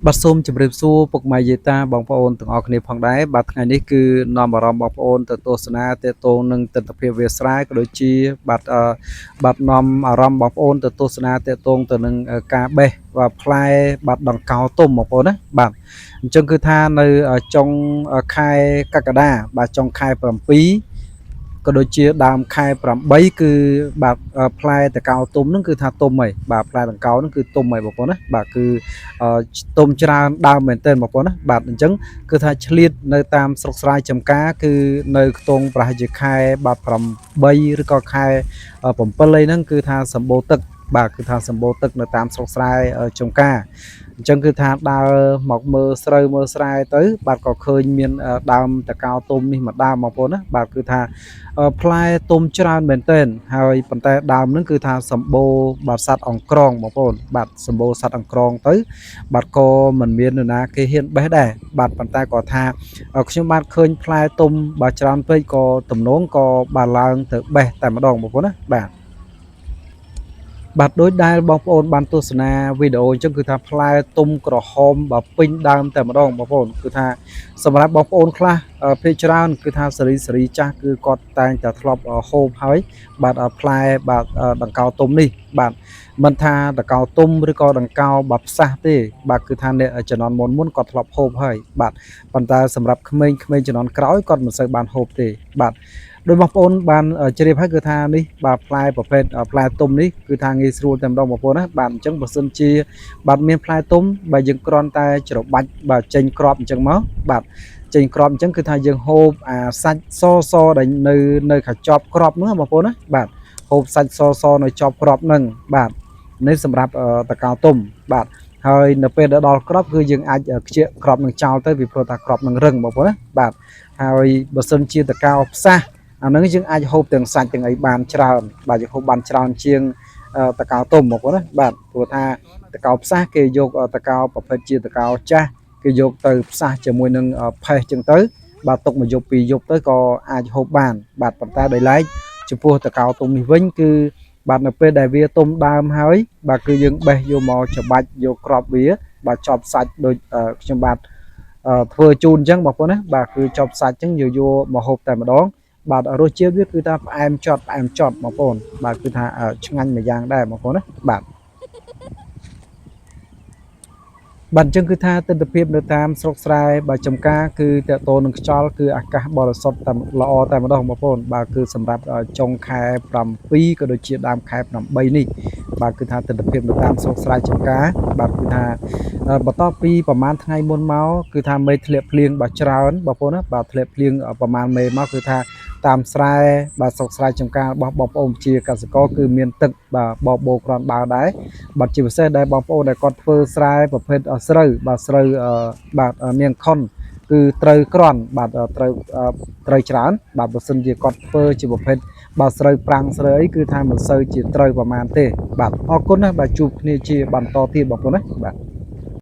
บัดซุ่มជម្រាបសួរពុកម៉ែយាយតាបងប្អូនទាំងអស់គ្នាផងដែរបាទថ្ងៃនេះគឺនាំអារម្មណ៍បងប្អូនទៅទស្សនាទាក់ទងនឹងទិដ្ឋភាពវាលស្រែក៏ដូចជាបាទនាំអារម្មណ៍បងប្អូនទៅទស្សនាទាក់ទងទៅនឹងការបេះបាទផ្លែបាទដង្កោទុំបងប្អូនណាបាទអញ្ចឹងគឺថានៅចុងខែកក្កដាបាទចុងខែ7ក៏ដូចជាដើមខែ8គឺបាទផ្លែតកៅទុំហ្នឹងគឺថាទុំហើយបាទផ្លែតកៅហ្នឹងគឺទុំហើយបងប្អូនណាបាទគឺទុំច្រើនដើមមែនទែនបងប្អូនណាបាទអញ្ចឹងគឺថាឆ្លៀតនៅតាមស្រុកស្រែចម្ការគឺនៅខ្ទង់ប្រហែលជាខែបាទ8ឬក៏ខែ7អីហ្នឹងគឺថាសម្បូរទឹកបាទគឺថាសម្បូរទឹកនៅតាមស្រុកស្រែចម្ការអញ្ចឹងគឺថាដើរមកមើលស្រូវមើលស្រែទៅបាទក៏ឃើញមានដើមតកៅទុំនេះមួយដើមបងប្អូនណាបាទគឺថាផ្លែទុំច្រើនមែនទែនហើយប៉ុន្តែដើមហ្នឹងគឺថាសម្បូរបាទសត្វអង្ក្រងបងប្អូនបាទសម្បូរសត្វអង្ក្រងទៅបាទក៏មិនមាននរណាគេហ៊ានបេះដែរបាទប៉ុន្តែក៏ថាខ្ញុំបានឃើញផ្លែទុំបាទច្រើនពេកក៏ទំនងក៏បាទឡើងទៅបេះតែម្ដងបងប្អូនណាបាទបាទដូចដែលបងប្អូនបានទស្សនាវីដេអូអញ្ចឹងគឺថាផ្លែទុំក្រហមបើពេញដើមតែម្ដងបងប្អូនគឺថាសម្រាប់បងប្អូនខ្លះភាគច្រើនគឺថាសេរីចាស់គឺគាត់តែងតែធ្លាប់ហូបហើយបាទផ្លែបាទដង្កោទុំនេះបាទមិនថាដង្កោទុំឬក៏ដង្កោបាទផ្សះទេបាទគឺថាអ្នកជំនាន់មុនគាត់ធ្លាប់ហូបហើយបាទប៉ុន្តែសម្រាប់ក្មេងៗជំនាន់ក្រោយគាត់មិនសូវបានហូបទេបាទដោយបងប្អូនបានជ្រាបហើយគឺថានេះបាទផ្លែប្រភេទផ្លែទុំនេះគឺថាងាយស្រួលតែម្ដងបងប្អូនណាបាទអញ្ចឹងបើសិនជាបាទមានផ្លែទុំបើយើងគ្រាន់តែច្របាច់បាទចេញគ្រាប់អញ្ចឹងមកបាទចេញគ្រាប់អញ្ចឹងគឺថាយើងហូបអាសាច់សដែលនៅខាងចប់គ្រាប់ហ្នឹងបងប្អូនណាបាទហូបសាច់សនៅចប់គ្រាប់ហ្នឹងបាទនេះសម្រាប់តកៅទុំបាទហើយនៅពេលដល់គ្រាប់គឺយើងអាចខ្ជិះគ្រាប់នឹងចោលទៅពីព្រោះថាគ្រាប់នឹងរឹងបងប្អូនណាបាទហើយបើសិនជាតកៅផ្សះអាហ្នឹងយើងអាចហូបទាំងសាច់ទាំងអីបានច្រើនបាទយើងហូបបានច្រើនជាងតកៅទុំបងប្អូនណាបាទព្រោះថាតកៅផ្សះគេយកតកៅប្រភេទជាតកៅចាស់គេយកទៅផ្សះជាមួយនឹងផេះចឹងទៅបាទទុកមួយយប់ពីរយប់ទៅក៏អាចហូបបានបាទប៉ុន្តែដោយឡែកចំពោះតកៅទុំនេះវិញគឺបាទនៅពេលដែលវាទុំដើមហើយបាទគឺយើងបេះយកមកច្បាច់យកគ្រាប់វាបាទចប់សាច់ដូចខ្ញុំបាទធ្វើជូនអញ្ចឹងបងប្អូនណាបាទគឺចប់សាច់អញ្ចឹងយកមកហូបតែម្ដងបាទរសជាតិវាគឺថាផ្អែមចត់បងប្អូនបាទគឺថាឆ្ងាញ់មួយយ៉ាងដែរបងប្អូនណាបាទបាទអញ្ចឹងគឺថាទិដ្ឋភាពនៅតាមស្រុកស្រែបាទចំការគឺតកតូននឹងខ្យល់គឺអាកាសបរិសុទ្ធតែល្អតែម្ដងបងប្អូនបាទគឺសម្រាប់ចុងខែ7ក៏ដូចជាដើមខែ8នេះបាទគឺថាទិដ្ឋភាពនៅតាមស្រុកស្រែចំការបាទគឺថាបន្ទាប់ពីប្រហែលថ្ងៃមុនមកគឺថាមេធ្លាក់ភ្លៀងបាទច្រើនបងប្អូនណាបាទធ្លាក់ភ្លៀងប្រហែលមេមកគឺថាតាមស្រែបាទស្រុកស្រែចំការរបស់បងប្អូនជាកសិករគឺមានទឹកបាទបបោគ្រាន់បើដែរបាទជាពិសេសដែលបងប្អូនដែលគាត់ធ្វើស្រែប្រភេទស្រូវបាទស្រូវបាទនាងខុនគឺត្រូវក្រាន់បាទត្រូវច្រើនបាទបើសិនជាគាត់ធ្វើជាប្រភេទបាទស្រូវប្រាំងស្រូវអីគឺថាមិនសូវជាត្រូវប្រមាណទេបាទអរគុណណាស់បាទជួបគ្នាជាបន្តទៀតបងប្អូនណាបាទ